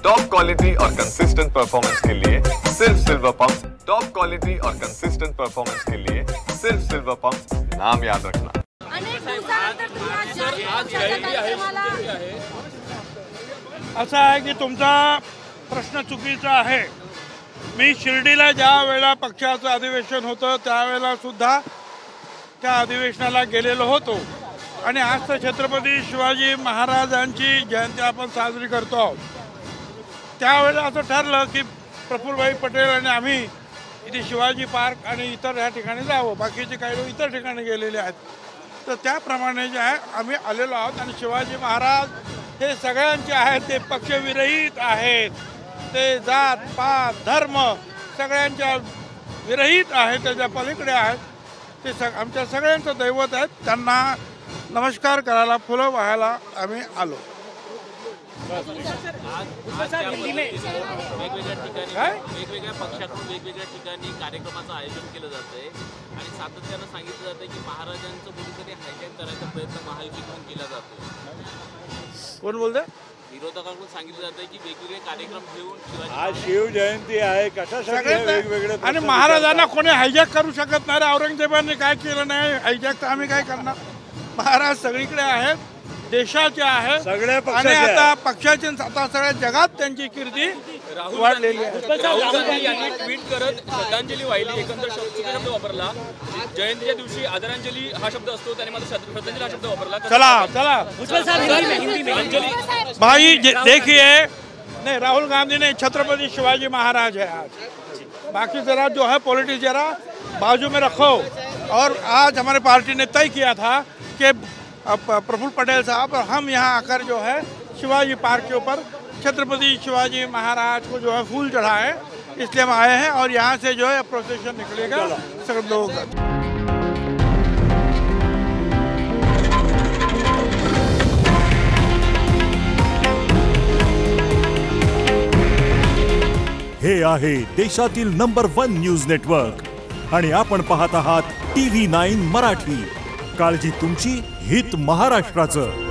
Top quality और consistent performance के लिए सिर्फ सिल्वर पंप्स। टॉप क्वालिटी और कंसिस्टेंट परफॉर्मेंस के लिए सिर्फ सिल्वर पंप्स, नाम याद रखना। असं आहे की तुमचा प्रश्न चुकीचा आहे। मी शिर्डीला ज्या वेळेला पक्षाचं अधिवेशन होतं त्यावेळेला सुद्धा त्या अधिवेशनाला गेलेलो होतो आणि आज तर छत्रपती शिवाजी महाराजांची जयंती आपण साजरी करतो आहोत। त्यावेळेला असं ठरलं की प्रफुल्लभाई पटेल आणि आम्ही इथे शिवाजी पार्क आणि इतर या ठिकाणी जावं, बाकीचे काही लोक इतर ठिकाणी गेलेले आहेत। तर त्याप्रमाणे जे आहे आम्ही आलेलो आहोत आणि शिवाजी महाराज हे सगळ्यांचे आहेत, ते पक्षविरहित आहेत, ते जात पात धर्म सगळ्यांच्या विरहित आहेत, त्याच्या पलीकडे आहेत, ते आमच्या सगळ्यांचं दैवत आहेत। त्यांना नमस्कार करायला फुलं वाहायला आम्ही आलो। वेगवेगळ्या पक्षातून वेगवेगळ्या ठिकाणी कार्यक्रमाचं आयोजन केलं जातंय आणि सातत्यानं सांगितलं जातंय की महाराजांचं कुठेतरी हायजॅक करायचा प्रयत्न महायुतीकडून केला जातो। कोण बोलतंय? विरोधकांकडून सांगितलं जातंय की वेगवेगळे कार्यक्रम घेऊन आज शिव जयंती आहे, कशासाठी वेगवेगळे आणि महाराजांना कोणी हायजॅक करू शकत नाही। औरंगजेबाने काय केलं नाही हायजॅक, तर आम्ही काय करणार? महाराज सगळीकडे आहेत, देशाचे आहेत, सगळ्या आणि आता पक्षाचे आता सगळ्या जगात त्यांची कीर्ती वाढलेली आहे। यांनी ट्विट करत श्रद्धांजली वाहिली, एकंदर शब्द वापरला। जयंतीच्या दिवशी आदरांजली हा शब्द असतो, त्याने मात्र श्रद्धांजली हा शब्द वापरला। चला चला भाई देखिए, नहीं राहुल गांधी ने छत्रपति शिवाजी महाराज है आज, बाकी जरा जो है पॉलिटिक्स जरा बाजू में रखो। और आज हमारे पार्टी ने तय किया था कि प्रफुल्ल पटेल साहब और हम यहाँ आकर जो है शिवाजी पार्क के ऊपर छत्रपति शिवाजी महाराज को जो है फूल चढ़ाए, इसलिए हम आए हैं और यहाँ से जो है प्रोसेशन निकलेगा सब लोगों का। हे आहे देशातील नंबर 1 न्यूज नेटवर्क आणि आपण पाहत आहात TV9 मराठी। काळजी तुमची, हित महाराष्ट्राचं।